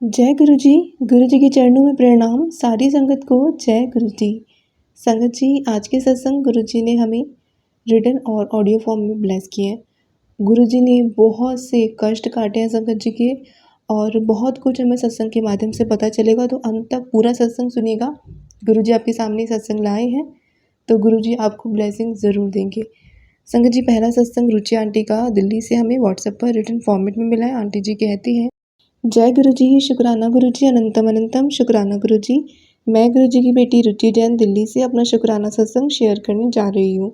जय गुरु जी के चरणों में प्रणाम। सारी संगत को जय गुरु जी। संगत जी, आज के सत्संग गुरु जी ने हमें रिटन और ऑडियो फॉर्म में ब्लेस किए हैं। गुरु जी ने बहुत से कष्ट काटे हैं संगत जी के, और बहुत कुछ हमें सत्संग के माध्यम से पता चलेगा। तो अंत तक पूरा सत्संग सुनिएगा। गुरु जी आपके सामने सत्संग लाए हैं, तो गुरु जी आपको ब्लेसिंग ज़रूर देंगे। संगत जी, पहला सत्संग रुचि आंटी का दिल्ली से हमें व्हाट्सएप पर रिटन फॉर्मेट में मिला है। आंटी जी कहती हैं, जय गुरु जी, शुक्राना गुरु जी, अनंतम अनंतम शुक्राना गुरु जी। मैं गुरु जी की बेटी रुचि जैन दिल्ली से अपना शुक्राना सत्संग शेयर करने जा रही हूँ।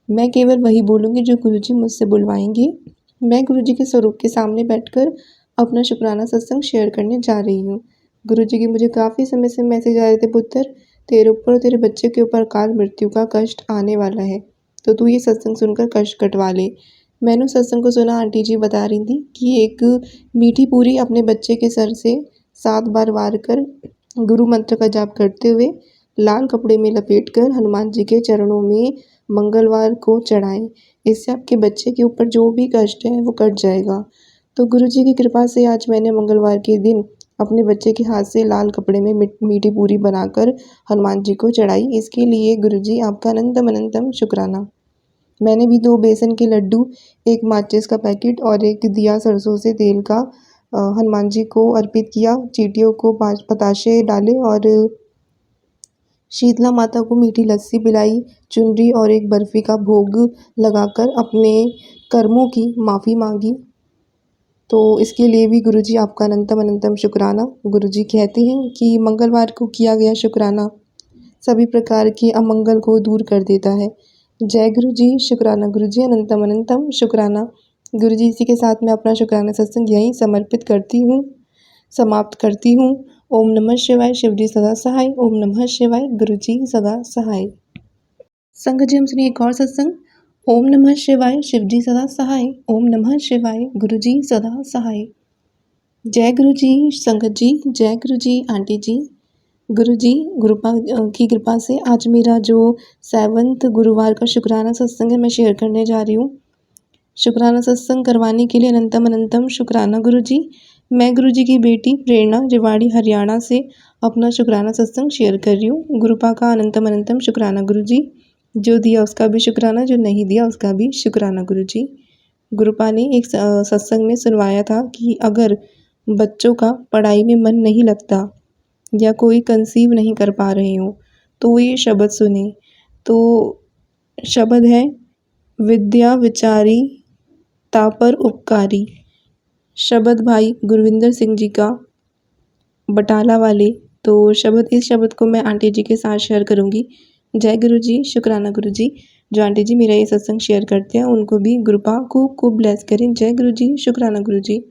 मैं केवल वही बोलूँगी जो गुरु जी मुझसे बुलवाएंगे। मैं गुरु जी के स्वरूप के सामने बैठकर अपना शुक्राना सत्संग शेयर करने जा रही हूँ। गुरु जी की मुझे काफ़ी समय से मैसेज आ रहे थे, पुत्र तेरे ऊपर और तेरे बच्चे के ऊपर काल मृत्यु का कष्ट आने वाला है, तो तू ये सत्संग सुनकर कष्ट कटवा ले। मैंने सत्संग को सुना। आंटी जी बता रही थी कि एक मीठी पूरी अपने बच्चे के सर से 7 बार वार कर गुरु मंत्र का जाप करते हुए लाल कपड़े में लपेट कर हनुमान जी के चरणों में मंगलवार को चढ़ाएं। इससे आपके बच्चे के ऊपर जो भी कष्ट है वो कट जाएगा। तो गुरु जी की कृपा से आज मैंने मंगलवार के दिन अपने बच्चे के हाथ से लाल कपड़े में मीठी पूरी बनाकर हनुमान जी को चढ़ाई। इसके लिए गुरु जी आपका अनंतम अनंतम शुक्राना। मैंने भी 2 बेसन के लड्डू, 1 माचिस का पैकेट और 1 दिया सरसों से तेल का हनुमान जी को अर्पित किया। चींटियों को 5 बताशे डाले और शीतला माता को मीठी लस्सी पिलाई। चुनरी और 1 बर्फ़ी का भोग लगाकर अपने कर्मों की माफ़ी मांगी। तो इसके लिए भी गुरु जी आपका अनंतम अनंतम शुक्राना। गुरु जी कहते हैं कि मंगलवार को किया गया शुक्राना सभी प्रकार के अमंगल को दूर कर देता है। जय गुरु जी, शुक्राना गुरु जी, अनंतम अनंतम शुक्राना। गुरु जी, इसी के साथ मैं अपना शुक्राना सत्संग यहीं समाप्त करती हूँ। ओम नमः शिवाय, शिव जी सदा सहाय। ओम नमः शिवाय, गुरु जी सदा सहाय। संगत जी, हम सुनिए एक और सत्संग। ओम नमः शिवाय, शिव जी सदा सहाय। ओम नमः शिवाय, गुरु जी सदा सहाय। जय गुरु जी संगत जी, जय गुरु जी आंटी जी। गुरु जी की कृपा से आज मेरा जो 7वां गुरुवार का शुक्राना सत्संग है मैं शेयर करने जा रही हूँ। शुक्राना सत्संग करवाने के लिए अनंतम अनंतम शुक्राना गुरु जी। मैं गुरु जी की बेटी प्रेरणा रेवाड़ी हरियाणा से अपना शुक्राना सत्संग शेयर कर रही हूँ। गुरुपा का अनंतम अनंतम शुक्राना गुरु जी। जो दिया उसका भी शुक्राना, जो नहीं दिया उसका भी शुक्राना गुरु जी। गुरुपा ने एक सत्संग में सुनवाया था कि अगर बच्चों का पढ़ाई में मन नहीं लगता या कोई कंसीव नहीं कर पा रहे हो तो ये शब्द सुने। तो शब्द है, विद्या विचारी तापर उपकारी। शब्द भाई गुरविंदर सिंह जी का, बटाला वाले। तो इस शब्द को मैं आंटी जी के साथ शेयर करूँगी। जय गुरु जी, शुक्राना गुरु जी। जो आंटी जी मेरा ये सत्संग शेयर करते हैं उनको भी गुरुपा को ब्लेस करें। जय गुरु जी, शुक्राना गुरु जी।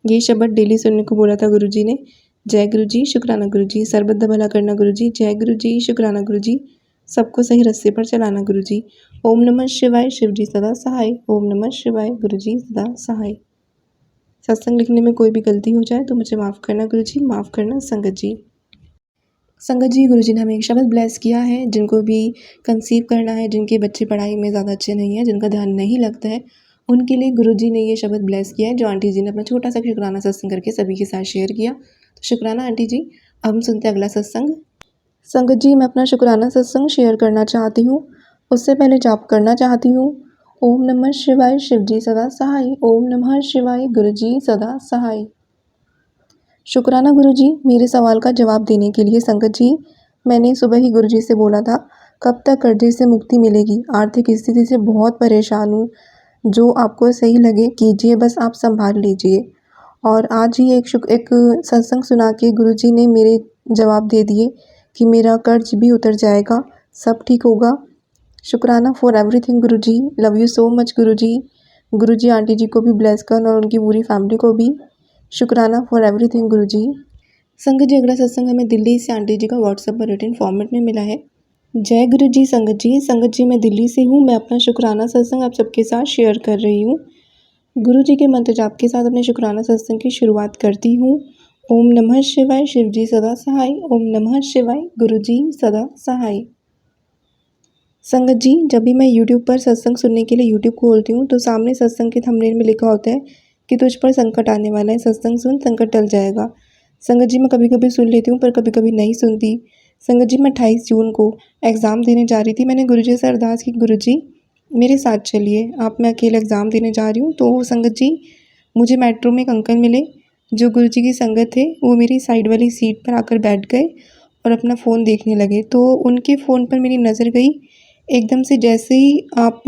ये शब्द डेली सुनने को बोला था गुरु जी ने। जय गुरु जी, शुक्राना गुरु जी। सर्वदा भला करना गुरु जी। जय गुरु जी, शुक्राना गुरु जी। सबको सही रास्ते पर चलाना गुरु जी। ओम नमः शिवाय, शिव जी सदा सहाय। ओम नमः शिवाय, गुरु जी सदा सहाय। सत्संग लिखने में कोई भी गलती हो जाए तो मुझे माफ़ करना गुरु जी, माफ़ करना संगत जी। संगत जी, गुरु जी ने हमें एक शब्द ब्लेस किया है। जिनको भी कंसीव करना है, जिनके बच्चे पढ़ाई में ज़्यादा अच्छे नहीं हैं, जिनका ध्यान नहीं लगता है, उनके लिए गुरु जी ने ये शब्द ब्लेस किया है, जो आंटी जी ने अपना छोटा सा शुक्राना सत्संग करके सभी के साथ शेयर किया। तो शुक्राना आंटी जी। अब हम सुनते हैं अगला सत्संग। संगत जी, मैं अपना शुक्राना सत्संग शेयर करना चाहती हूँ। उससे पहले जाप करना चाहती हूँ। ओम नमः शिवाय, शिव जी सदा सहाय। ओम नमः शिवाय, गुरु जी सदा सहाय। शुक्राना गुरु जी, मेरे सवाल का जवाब देने के लिए। संगत जी, मैंने सुबह ही गुरु जी से बोला था, कब तक कर्जे से मुक्ति मिलेगी, आर्थिक स्थिति से बहुत परेशान हूँ। जो आपको सही लगे कीजिए, बस आप संभाल लीजिए। और आज ही एक सत्संग सुना के गुरु जी ने मेरे जवाब दे दिए कि मेरा कर्ज भी उतर जाएगा, सब ठीक होगा। शुक्राना for everything Guru ji. Love you so much Guru ji. Guru ji aunty जी को भी ब्लेस कर और उनकी पूरी फैमिली को भी। शुक्राना फॉर एवरीथिंग गुरु जी। संगत जी, अगला सत्संग हमें दिल्ली से आंटी जी का व्हाट्सएप पर रिटन फॉर्मेट में मिला है। जय गुरु जी संगत जी। संगत जी, मैं दिल्ली से हूँ। मैं अपना शुक्राना सत्संग आप सबके साथ शेयर कर रही हूँ। गुरु जी के मंत्र जाप के साथ अपने शुक्राना सत्संग की शुरुआत करती हूँ। ओम नमः शिवाय, शिव जी सदा सहाय। ओम नमः शिवाय, गुरु जी सदा सहाय। संगत जी, जब भी मैं यूट्यूब पर सत्संग सुनने के लिए यूट्यूब खोलती हूँ तो सामने सत्संग के थंबनेल में लिखा होता है कि तुझ पर संकट आने वाला है, सत्संग सुन संकट टल जाएगा। संगत जी मैं कभी कभी सुन लेती हूँ पर कभी कभी नहीं सुनती। संगत जी मैं 28 जून को एग्ज़ाम देने जा रही थी। मैंने गुरुजी से अरदास की, गुरुजी मेरे साथ चलिए, आप, मैं अकेले एग्ज़ाम देने जा रही हूँ। तो संगत जी मुझे मेट्रो में एक अंकल मिले जो गुरुजी की संगत थे। वो मेरी साइड वाली सीट पर आकर बैठ गए और अपना फ़ोन देखने लगे। तो उनके फ़ोन पर मेरी नज़र गई। एकदम से जैसे ही आप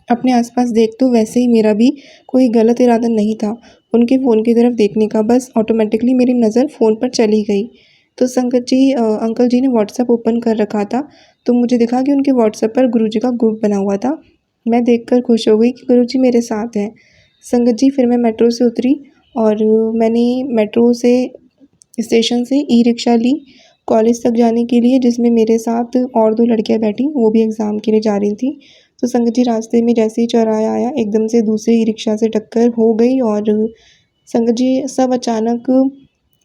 अपने आसपास देखते हो वैसे ही मेरा भी कोई गलत इरादा नहीं था उनके फ़ोन की तरफ देखने का, बस ऑटोमेटिकली मेरी नज़र फ़ोन पर चली गई। तो संगत जी अंकल जी ने व्हाट्सएप ओपन कर रखा था, तो मुझे दिखा कि उनके व्हाट्सएप पर गुरुजी का ग्रुप बना हुआ था। मैं देखकर खुश हो गई कि गुरुजी मेरे साथ हैं। संगत जी फिर मैं मेट्रो से उतरी और मैंने मेट्रो से स्टेशन से ई-रिक्शा ली कॉलेज तक जाने के लिए, जिसमें मेरे साथ और 2 लड़कियाँ बैठी, वो भी एग्ज़ाम के लिए जा रही थी। तो संगत जी रास्ते में जैसे ही चौराहा आया एकदम से दूसरे ई-रिक्शा से टक्कर हो गई और संगत जी सब अचानक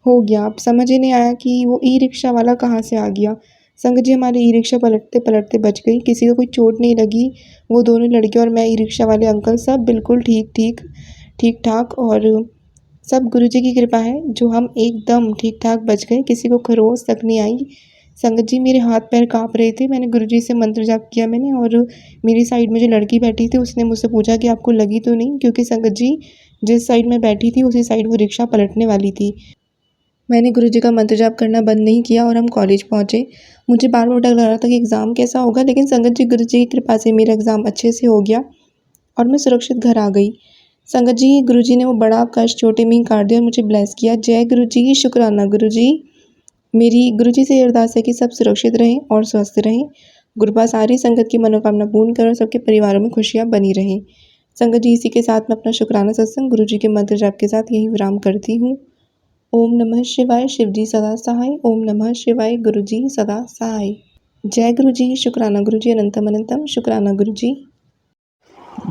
हो गया। अब समझ ही नहीं आया कि वो ई-रिक्शा वाला कहाँ से आ गया। संगत जी हमारी ई-रिक्शा पलटते-पलटते बच गई, किसी को कोई चोट नहीं लगी। वो दोनों लड़कियाँ और मैं ई-रिक्शा वाले अंकल सब बिल्कुल ठीक-ठाक और सब गुरुजी की कृपा है जो हम एकदम ठीक-ठाक बच गए, किसी को खरोंच तक नहीं आई। संगत जी मेरे हाथ-पैर काँप रहे थे, मैंने गुरुजी से मंत्र जाप किया मैंने और मेरी साइड में जो लड़की बैठी थी उसने मुझसे पूछा कि आपको लगी तो नहीं? क्योंकि संगत जी जिस साइड मैं बैठी थी उसी साइड वो रिक्शा पलटने वाली थी। मैंने गुरुजी का मंत्र जाप करना बंद नहीं किया और हम कॉलेज पहुँचे। मुझे बार-बार डर लग रहा था कि एग्ज़ाम कैसा होगा, लेकिन संगत जी गुरुजी की कृपा से मेरा एग्ज़ाम अच्छे से हो गया और मैं सुरक्षित घर आ गई। संगत जी गुरुजी ने वो बड़ा कष्ट छोटे में ही काट दिया और मुझे ब्लेस किया। जय गुरुजी, शुक्राना गुरुजी। मेरी गुरुजी से ये अरदास है कि सब सुरक्षित रहें और स्वस्थ रहें। गुरुपा सारी संगत की मनोकामना पूर्ण करें और सबके परिवारों में खुशियाँ बनी रहें। संगत जी इसी के साथ मैं अपना शुक्राना सत्संग गुरुजी के मंत्र जाप के साथ यहीं विराम करती हूँ। ओम नमः शिवाय, शिवजी सदा सहाय। ओम नमः शिवाय, गुरुजी सदा सहाय। जय गुरुजी, शुक्राना गुरुजी, अनंतम अनंतम शुक्राना गुरुजी।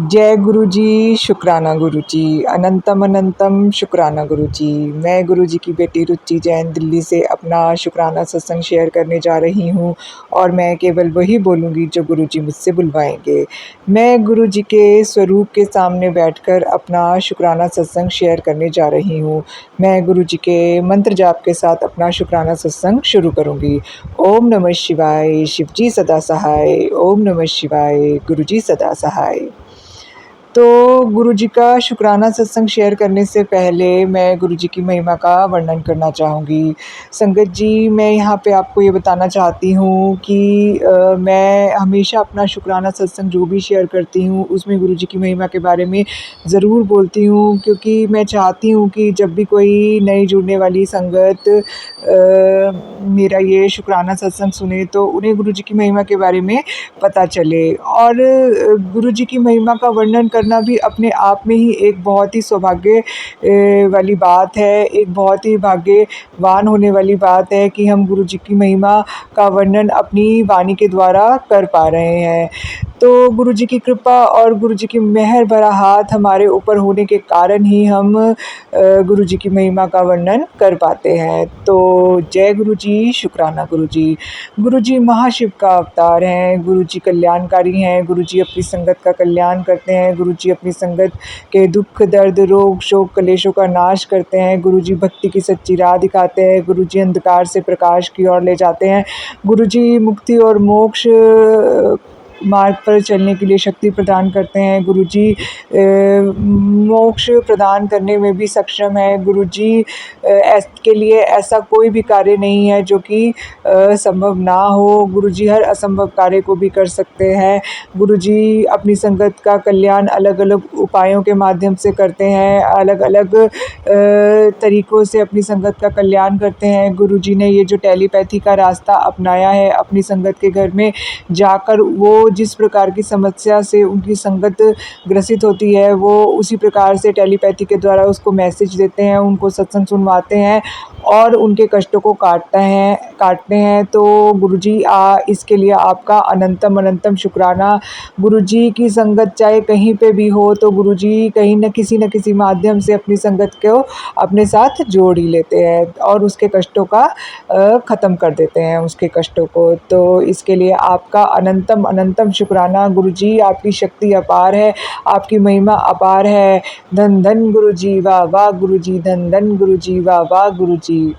जय गुरु जी, शुक्राना गुरु जी, अनंतम अनंतम शुक्राना गुरु जी। मैं गुरु जी की बेटी रुचि जैन दिल्ली से अपना शुक्राना सत्संग शेयर करने जा रही हूँ और मैं केवल वही बोलूँगी जो गुरु जी मुझसे बुलवाएंगे। मैं गुरु जी के स्वरूप के सामने बैठकर अपना शुक्राना सत्संग शेयर करने जा रही हूँ। मैं गुरु जी के मंत्र जाप के साथ अपना शुक्राना सत्संग शुरू करूँगी। ओम नमः शिवाय, शिव जी सदा सहाय। ओम नमः शिवाय, गुरु जी सदा सहाय। तो गुरु जी का शुक्राना सत्संग शेयर करने से पहले मैं गुरु जी की महिमा का वर्णन करना चाहूँगी। संगत जी मैं यहाँ पे आपको ये बताना चाहती हूँ कि मैं हमेशा अपना शुक्राना सत्संग जो भी शेयर करती हूँ उसमें गुरु जी की महिमा के बारे में ज़रूर बोलती हूँ, क्योंकि मैं चाहती हूँ कि जब भी कोई नई जुड़ने वाली संगत मेरा ये शुक्राना सत्संग सुने तो उन्हें गुरु जी की महिमा के बारे में पता चले। और गुरु जी की महिमा का वर्णन करना भी अपने आप में ही एक बहुत ही सौभाग्य वाली बात है, एक बहुत ही भाग्यवान होने वाली बात है कि हम गुरु जी की महिमा का वर्णन अपनी वाणी के द्वारा कर पा रहे हैं। तो गुरु जी की कृपा और गुरु जी की मेहर भरा हाथ हमारे ऊपर होने के कारण ही हम गुरु जी की महिमा का वर्णन कर पाते हैं। तो जय गुरु जी, शुक्राना गुरु जी। गुरु जी महाशिव का अवतार हैं, गुरु जी कल्याणकारी हैं, गुरु जी अपनी संगत का कल्याण करते हैं, गुरु जी अपनी संगत के दुख दर्द रोग शोक कलेशों का नाश करते हैं, गुरु जी भक्ति की सच्ची राह दिखाते हैं, गुरु जी अंधकार से प्रकाश की ओर ले जाते हैं, गुरु जी मुक्ति और मोक्ष मार्ग पर चलने के लिए शक्ति प्रदान करते हैं, गुरु जी मोक्ष प्रदान करने में भी सक्षम है, गुरु जी के लिए ऐसा कोई भी कार्य नहीं है जो कि संभव ना हो, गुरु जी हर असंभव कार्य को भी कर सकते हैं। गुरु जी अपनी संगत का कल्याण अलग अलग उपायों के माध्यम से करते हैं, अलग अलग तरीक़ों से अपनी संगत का कल्याण करते हैं। गुरु जी ने ये जो टेलीपैथी का रास्ता अपनाया है, अपनी संगत के घर में जाकर वो जिस प्रकार की समस्या से उनकी संगत ग्रसित होती है वो उसी प्रकार से टेलीपैथी के द्वारा उसको मैसेज देते हैं, उनको सत्संग सुनवाते हैं और उनके कष्टों को काटते हैं। तो गुरुजी इसके लिए आपका अनंतम अनंतम शुक्राना। गुरुजी की संगत चाहे कहीं पे भी हो तो गुरुजी कहीं न किसी माध्यम से अपनी संगत को अपने साथ जोड़ ही लेते हैं और उसके कष्टों का ख़त्म कर देते हैं उसके कष्टों को। तो इसके लिए आपका अनंतम अनंतम शुक्राना। गुरुजी आपकी शक्ति अपार है, आपकी महिमा अपार है। धन धन गुरुजी, वाह वाह गुरुजी, धन धन गुरुजी, वाह वाह गुरुजी। थी।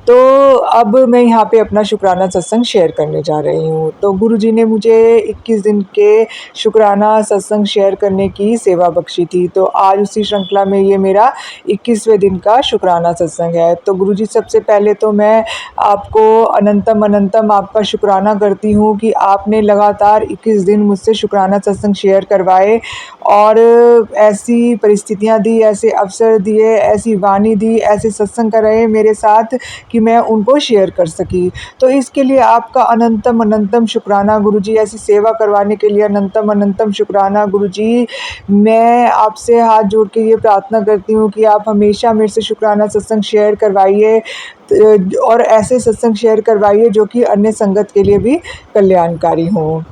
तो अब मैं यहाँ पे अपना शुक्राना सत्संग शेयर करने जा रही हूँ। तो गुरुजी ने मुझे 21 दिन के शुक्राना सत्संग शेयर करने की सेवा बख्शी थी। तो आज उसी श्रृंखला में ये मेरा 21वें दिन का शुक्राना सत्संग है। तो गुरुजी, सबसे पहले तो मैं आपको अनंतम अनंतम आपका शुक्राना करती हूँ कि आपने लगातार 21 दिन मुझसे शुक्राना सत्संग शेयर करवाए और ऐसी परिस्थितियाँ दी, ऐसे अवसर दिए, ऐसी वाणी दी, ऐसे सत्संग कराए मेरे साथ कि मैं उनको शेयर कर सकी। तो इसके लिए आपका अनंतम अनंतम शुक्राना गुरुजी, ऐसी सेवा करवाने के लिए अनंतम अनंतम शुक्राना गुरुजी। मैं आपसे हाथ जोड़ के ये प्रार्थना करती हूँ कि आप हमेशा मेरे से शुक्राना सत्संग शेयर करवाइए और ऐसे सत्संग शेयर करवाइए जो कि अन्य संगत के लिए भी कल्याणकारी हों।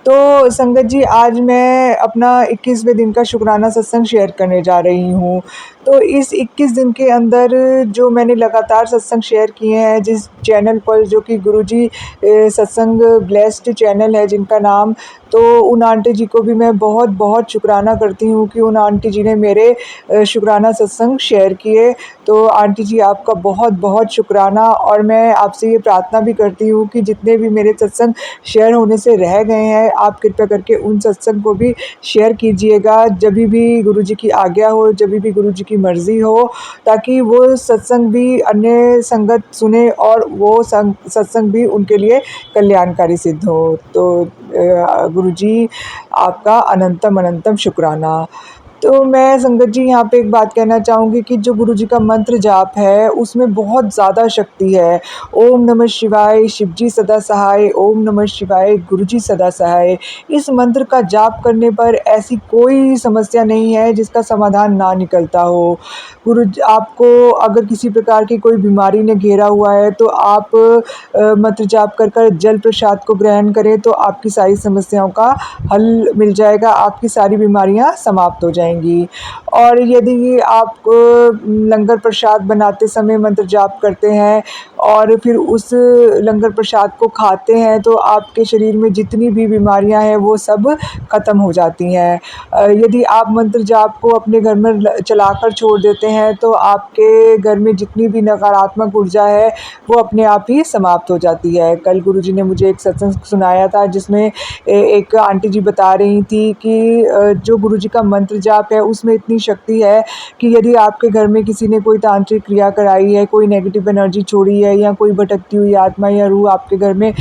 तो संगत जी, आज मैं अपना 21वें दिन का शुक्राना सत्संग शेयर करने जा रही हूँ। तो इस 21 दिन के अंदर जो मैंने लगातार सत्संग शेयर किए हैं जिस चैनल पर, जो कि गुरुजी सत्संग ब्लेस्ड चैनल है जिनका नाम, तो उन आंटी जी को भी मैं बहुत बहुत शुक्राना करती हूँ कि उन आंटी जी ने मेरे शुक्राना सत्संग शेयर किए। तो आंटी जी, आपका बहुत बहुत शुक्राना। और मैं आपसे ये प्रार्थना भी करती हूँ कि जितने भी मेरे सत्संग शेयर होने से रह गए हैं, आप कृपया करके उन सत्संग को भी शेयर कीजिएगा जब भी गुरुजी की आज्ञा हो, जब भी गुरुजी की मर्ज़ी हो, ताकि वो सत्संग भी अन्य संगत सुने और वो सत्संग भी उनके लिए कल्याणकारी सिद्ध हो। तो गुरुजी, आपका अनंतम अनंतम शुक्राना। तो मैं संगत जी यहाँ पे एक बात कहना चाहूँगी कि जो गुरुजी का मंत्र जाप है उसमें बहुत ज़्यादा शक्ति है। ओम नमः शिवाय, शिवजी सदा सहाय, ओम नमः शिवाय, गुरुजी सदा सहाय। इस मंत्र का जाप करने पर ऐसी कोई समस्या नहीं है जिसका समाधान ना निकलता हो। आपको अगर किसी प्रकार की कोई बीमारी ने घेरा हुआ है तो आप मंत्र जाप कर जल प्रसाद को ग्रहण करें तो आपकी सारी समस्याओं का हल मिल जाएगा, आपकी सारी बीमारियां समाप्त हो जाएंगी। और यदि आप लंगर प्रसाद बनाते समय मंत्र जाप करते हैं और फिर उस लंगर प्रसाद को खाते हैं तो आपके शरीर में जितनी भी बीमारियां हैं वो सब ख़त्म हो जाती हैं। यदि आप मंत्र जाप को अपने घर में चलाकर छोड़ देते हैं तो आपके घर में जितनी भी नकारात्मक ऊर्जा है वो अपने आप ही समाप्त हो जाती है। कल गुरुजी ने मुझे एक सत्संग सुनाया था जिसमें एक आंटी जी बता रही थी कि जो गुरुजी का मंत्र जाप है उसमें इतनी शक्ति है कि यदि आपके घर में किसी ने कोई तांत्रिक क्रिया कराई है, कोई नेगेटिव एनर्जी छोड़ी है या कोई भटकती हुई आत्मा या रूह आपके घर में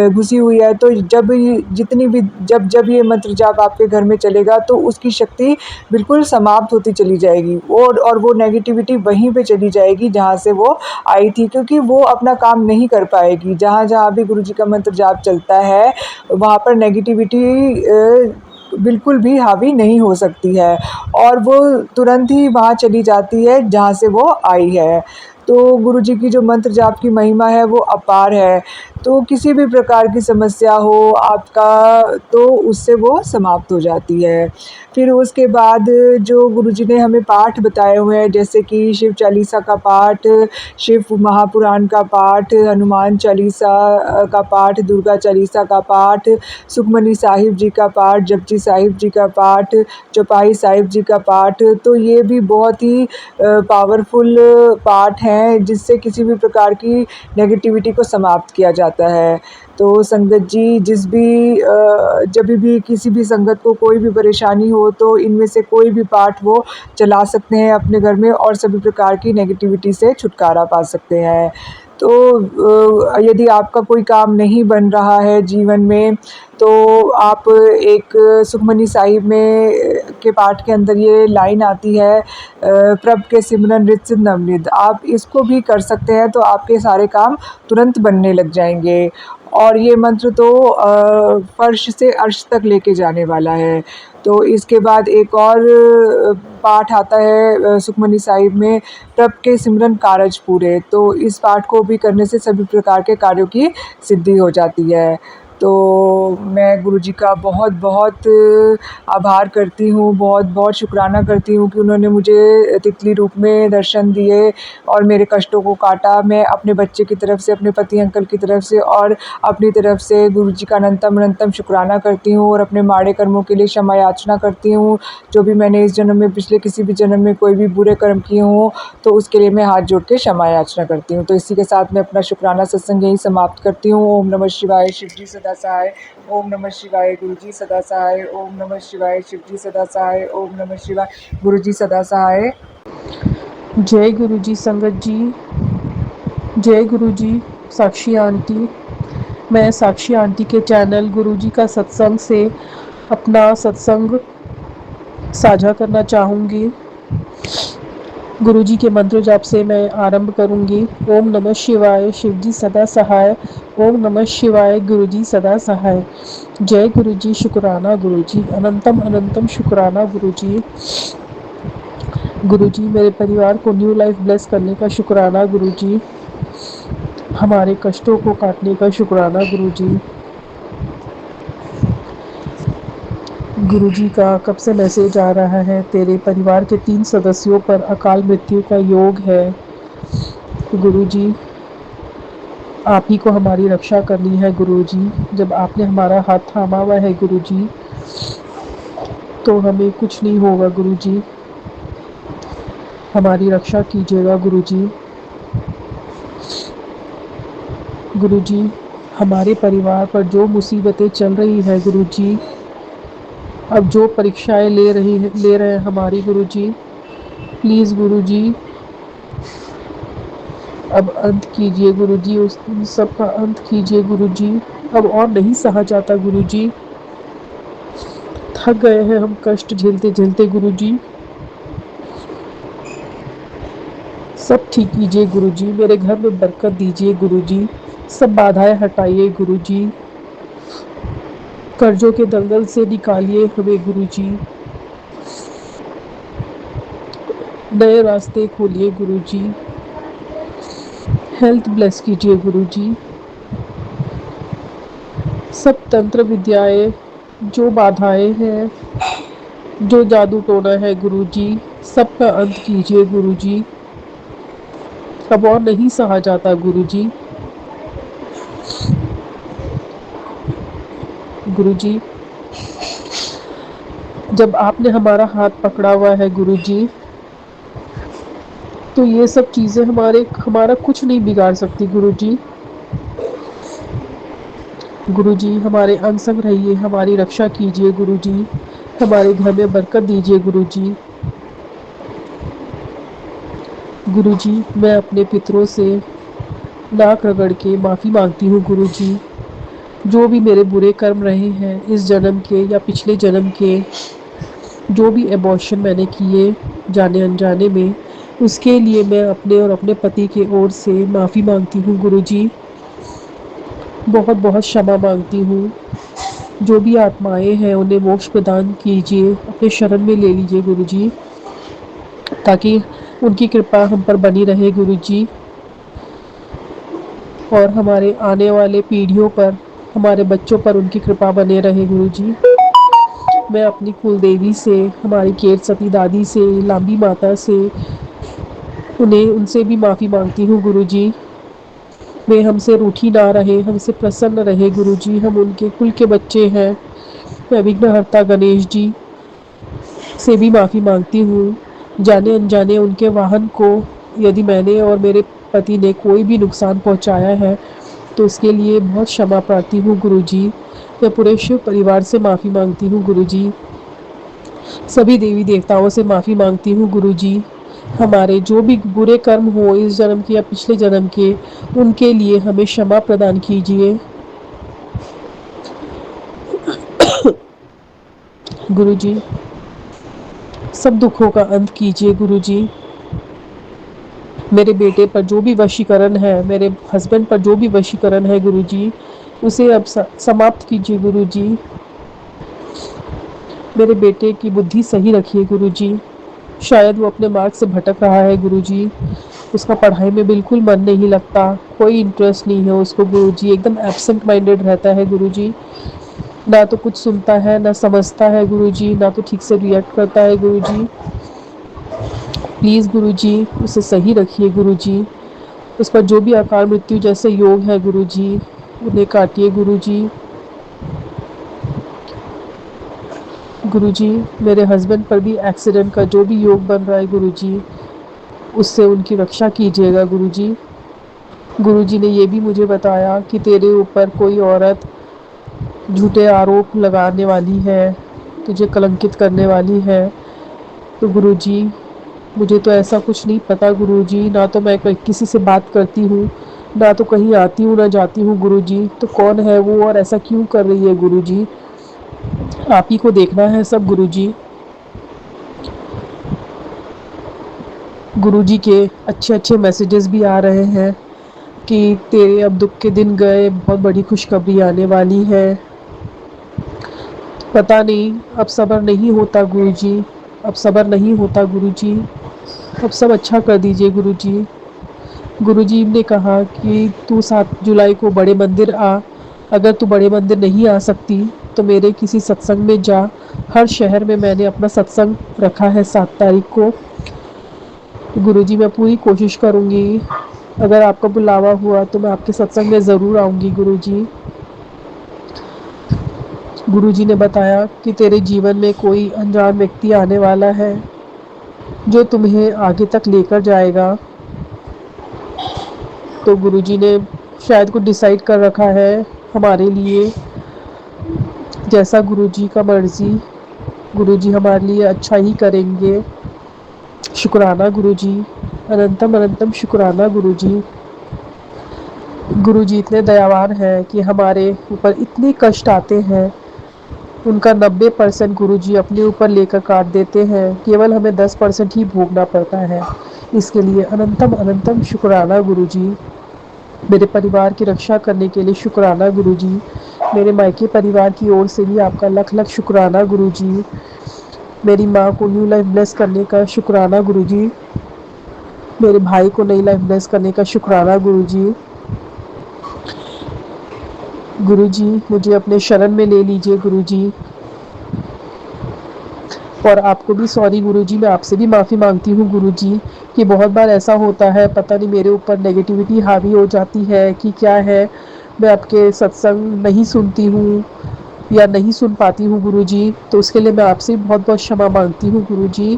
घुसी हुई है, तो जब ये मंत्र जाप आपके घर में चलेगा तो उसकी शक्ति बिल्कुल समाप्त होती चली जाएगी और वो नेगेटिविटी वहीं पे चली जाएगी जहाँ से वो आई थी, क्योंकि वो अपना काम नहीं कर पाएगी। जहाँ जहाँ भी गुरुजी का मंत्र जाप चलता है वहाँ पर नेगेटिविटी बिल्कुल भी हावी नहीं हो सकती है और वो तुरंत ही वहाँ चली जाती है जहाँ से वो आई है। तो गुरुजी की जो मंत्र जाप की महिमा है वो अपार है। तो किसी भी प्रकार की समस्या हो आपका तो उससे वो समाप्त हो जाती है। फिर उसके बाद जो गुरुजी ने हमें पाठ बताए हुए हैं, जैसे कि शिव चालीसा का पाठ, शिव महापुराण का पाठ, हनुमान चालीसा का पाठ, दुर्गा चालीसा का पाठ, सुखमनी साहिब जी का पाठ, जपजी साहिब जी का पाठ, चौपाई साहिब जी का पाठ, तो ये भी बहुत ही पावरफुल पाठ हैं जिससे किसी भी प्रकार की नेगेटिविटी को समाप्त किया जाता है। तो संगत जी, जब भी किसी भी संगत को कोई भी परेशानी हो तो इनमें से कोई भी पाठ वो चला सकते हैं अपने घर में और सभी प्रकार की नेगेटिविटी से छुटकारा पा सकते हैं। तो यदि आपका कोई काम नहीं बन रहा है जीवन में तो आप एक सुखमनी साहिब में के पाठ के अंदर ये लाइन आती है, प्रभ के सिमरन रित सिद्ध नवनिध, आप इसको भी कर सकते हैं तो आपके सारे काम तुरंत बनने लग जाएंगे। और ये मंत्र तो फर्श से अर्श तक लेके जाने वाला है। तो इसके बाद एक और पाठ आता है सुखमनी साहिब में, प्रभ के सिमरन कारज पूरे, तो इस पाठ को भी करने से सभी प्रकार के कार्यों की सिद्धि हो जाती है। तो मैं गुरुजी का बहुत बहुत आभार करती हूँ, बहुत बहुत शुक्राना करती हूँ कि उन्होंने मुझे तितली रूप में दर्शन दिए और मेरे कष्टों को काटा। मैं अपने बच्चे की तरफ से, अपने पति अंकल की तरफ से और अपनी तरफ से गुरुजी का अनंतम अनंतम शुक्राना करती हूँ और अपने माड़े कर्मों के लिए क्षमा याचना करती हूँ। जो भी मैंने इस जन्म में, पिछले किसी भी जन्म में कोई भी बुरे कर्म किए हों तो उसके लिए मैं हाथ जोड़ के क्षमा याचना करती हूँ। तो इसी के साथ मैं अपना शुक्राना सत्संग यहीं समाप्त करती हूँ। ओम नमः शिवाय, शिव जी सदा सहाय। ओम नमः शिवाय, गुरु जी सदा सहाय। ओम नमः शिवाय, शिव जी सदा सहाय। ओम नमः शिवाय, गुरु जी सदा सहाय। जय गुरु जी संगत जी, जय गुरु जी साक्षी आंटी। मैं साक्षी आंटी के चैनल गुरु जी का सत्संग से अपना सत्संग साझा करना चाहूँगी। गुरु जी के मंत्र जाप से मैं आरंभ करूँगी। ओम नमः शिवाय, शिव जी सदा सहाय। ओम नमः शिवाय, गुरु जी सदा सहाय। जय गुरु जी, शुक्राना गुरु जी, अनंतम अनंतम शुक्राना गुरु जी। गुरु जी, मेरे परिवार को न्यू लाइफ ब्लेस करने का शुक्राना गुरु जी। हमारे कष्टों को काटने का शुक्राना गुरु जी। गुरु जी का कब से मैसेज आ रहा है, तेरे परिवार के 3 सदस्यों पर अकाल मृत्यु का योग है। गुरु जी, आप ही को हमारी रक्षा करनी है गुरु जी। जब आपने हमारा हाथ थामा हुआ है गुरु जी, तो हमें कुछ नहीं होगा गुरु जी। हमारी रक्षा कीजिएगा गुरु जी। गुरु जी, हमारे परिवार पर जो मुसीबतें चल रही है गुरु जी, अब जो परीक्षाएं ले रहे हैं हमारी गुरु जी, प्लीज़ गुरु जी अब अंत कीजिए गुरु जी, उस सब का अंत कीजिए गुरु जी। अब और नहीं सहा जाता गुरु जी, थक गए हैं हम कष्ट झेलते झेलते गुरु जी। सब ठीक कीजिए गुरु जी, मेरे घर में बरकत दीजिए गुरु जी, सब बाधाएं हटाइए गुरु जी, कर्जों के दलदल से निकालिए हमें गुरु जी, नए रास्ते खोलिए गुरु जी, हेल्थ ब्लेस कीजिए गुरु जी। सब तंत्र विद्याएं, जो बाधाएं हैं, जो जादू टोना है गुरु जी, सबका अंत कीजिए गुरु जी। अब और नहीं सहा जाता गुरु जी। गुरु जी, जब आपने हमारा हाथ पकड़ा हुआ है गुरु जी, तो ये सब चीज़ें हमारा कुछ नहीं बिगाड़ सकती गुरु जी। गुरु जी, हमारे अंग संग रहिए, हमारी रक्षा कीजिए गुरु जी, हमारे घर में बरकत दीजिए गुरु जी। गुरु जी, मैं अपने पितरों से नाक रगड़ के माफ़ी मांगती हूँ गुरु जी। जो भी मेरे बुरे कर्म रहे हैं इस जन्म के या पिछले जन्म के, जो भी एबॉर्शन मैंने किए जाने अनजाने में, उसके लिए मैं अपने और अपने पति की ओर से माफ़ी मांगती हूँ गुरु जी। बहुत बहुत क्षमा मांगती हूँ। जो भी आत्माएं हैं उन्हें मोक्ष प्रदान कीजिए, अपने शरण में ले लीजिए गुरु जी, ताकि उनकी कृपा हम पर बनी रहे गुरु जी, और हमारे आने वाले पीढ़ियों पर, हमारे बच्चों पर उनकी कृपा बने रहे गुरु जी। मैं अपनी कुल देवी से, हमारी केर सती दादी से, लांबी माता से, उनसे भी माफ़ी मांगती हूँ गुरु जी। वे हमसे रूठी ना रहे, हमसे प्रसन्न रहे गुरु जी। हम उनके कुल के बच्चे हैं। मैं विघ्नहर्ता गणेश जी से भी माफ़ी मांगती हूँ। जाने अनजाने उनके वाहन को यदि मैंने और मेरे पति ने कोई भी नुकसान पहुँचाया है तो उसके लिए बहुत क्षमा प्रार्थी हूँ गुरु जी। मैं पूरे शिव परिवार से माफ़ी मांगती हूँ गुरु जी। सभी देवी देवताओं से माफ़ी मांगती हूँ गुरु जी। हमारे जो भी बुरे कर्म हो इस जन्म के या पिछले जन्म के, उनके लिए हमें क्षमा प्रदान कीजिए गुरु जी। सब दुखों का अंत कीजिए गुरु जी। मेरे बेटे पर जो भी वशीकरण है, मेरे हस्बैंड पर जो भी वशीकरण है गुरु जी, उसे अब समाप्त कीजिए गुरु जी। मेरे बेटे की बुद्धि सही रखिए गुरु जी। शायद वो अपने मार्ग से भटक रहा है गुरुजी। उसका पढ़ाई में बिल्कुल मन नहीं लगता, कोई इंटरेस्ट नहीं है उसको गुरुजी, एकदम एब्सेंट माइंडेड रहता है गुरुजी। ना तो कुछ सुनता है, ना समझता है गुरुजी, ना तो ठीक से रिएक्ट करता है गुरुजी। प्लीज़ गुरुजी उसे सही रखिए गुरुजी। उस पर जो भी अकाल मृत्यु जैसे योग है गुरुजी, उन्हें काटिए गुरुजी। गुरुजी मेरे हस्बैंड पर भी एक्सीडेंट का जो भी योग बन रहा है गुरुजी, उससे उनकी रक्षा कीजिएगा गुरुजी। गुरुजी ने ये भी मुझे बताया कि तेरे ऊपर कोई औरत झूठे आरोप लगाने वाली है, तुझे कलंकित करने वाली है। तो गुरुजी मुझे तो ऐसा कुछ नहीं पता गुरुजी, ना तो मैं किसी से बात करती हूँ, ना तो कहीं आती हूँ ना जाती हूँ गुरुजी। तो कौन है वो और ऐसा क्यों कर रही है गुरुजी? आप ही को देखना है सब गुरुजी। गुरुजी के अच्छे अच्छे मैसेजेस भी आ रहे हैं कि तेरे अब दुख के दिन गए, बहुत बड़ी खुशखबरी आने वाली है। पता नहीं अब सब्र नहीं होता गुरुजी, अब सब्र नहीं होता गुरुजी, अब सब अच्छा कर दीजिए गुरुजी। गुरुजी ने कहा कि तू 7 जुलाई को बड़े मंदिर आ, अगर तू बड़े मंदिर नहीं आ सकती तो मेरे किसी सत्संग में जा। हर शहर में मैंने अपना सत्संग रखा है 7 तारीख को। गुरुजी मैं पूरी कोशिश करूँगी, अगर आपका बुलावा हुआ तो मैं आपके सत्संग में ज़रूर आऊँगी गुरुजी। गुरुजी ने बताया कि तेरे जीवन में कोई अनजान व्यक्ति आने वाला है जो तुम्हें आगे तक लेकर जाएगा। तो गुरुजी ने शायद कुछ डिसाइड कर रखा है हमारे लिए, जैसा गुरुजी का मर्जी, गुरुजी हमारे लिए अच्छा ही करेंगे। शुक्राना गुरुजी, अनंतम अनंतम शुक्राना गुरुजी। गुरुजी इतने दयावान हैं कि हमारे ऊपर इतने कष्ट आते हैं, उनका 90% गुरुजी अपने ऊपर लेकर काट देते हैं, केवल हमें 10% ही भोगना पड़ता है। इसके लिए अनंतम अनंतम शुक्राना गुरुजी। मेरे परिवार की रक्षा करने के लिए शुक्राना गुरुजी। मेरे मायके परिवार की ओर से भी आपका लख लख शुक्राना गुरुजी। मेरी माँ को न्यू लाइफ ब्लेस करने का शुक्राना गुरुजी। मेरे भाई को नई लाइफ ब्लेस करने का शुक्राना गुरुजी। गुरुजी मुझे अपने शरण में ले लीजिए गुरुजी। और आपको भी सॉरी गुरुजी, मैं आपसे भी माफ़ी मांगती हूँ गुरुजी कि बहुत बार ऐसा होता है, पता नहीं मेरे ऊपर नेगेटिविटी हावी हो जाती है कि क्या है, मैं आपके सत्संग नहीं सुनती हूँ या नहीं सुन पाती हूँ गुरुजी। तो उसके लिए मैं आपसे बहुत बहुत क्षमा मांगती हूँ गुरुजी।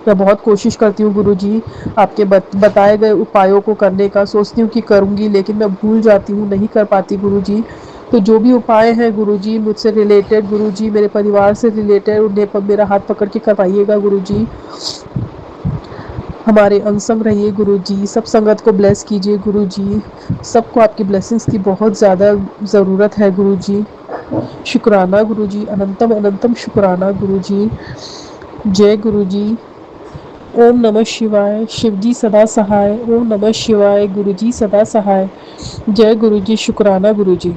मैं बहुत कोशिश करती हूँ गुरुजी आपके बताए गए उपायों को करने का, सोचती हूँ कि करूँगी लेकिन मैं भूल जाती हूँ, नहीं कर पाती गुरुजी। तो जो भी उपाय हैं गुरुजी मुझसे रिलेटेड, गुरुजी मेरे परिवार से रिलेटेड, उन्हें पर मेरा हाथ पकड़ के करवाइएगा गुरुजी। हमारे अंग संग रहिए गुरुजी, सब संगत को ब्लेस कीजिए गुरुजी। सबको आपकी ब्लेसिंग्स की बहुत ज़्यादा ज़रूरत है गुरुजी। शुक्राना गुरुजी, अनंतम अनंतम शुक्राना गुरुजी। जय गुरुजी। ओम नमः शिवाय, शिवजी सदा सहाय। ओम नमः शिवाय, गुरुजी सदा सहाय। जय गुरुजी, शुक्राना गुरुजी।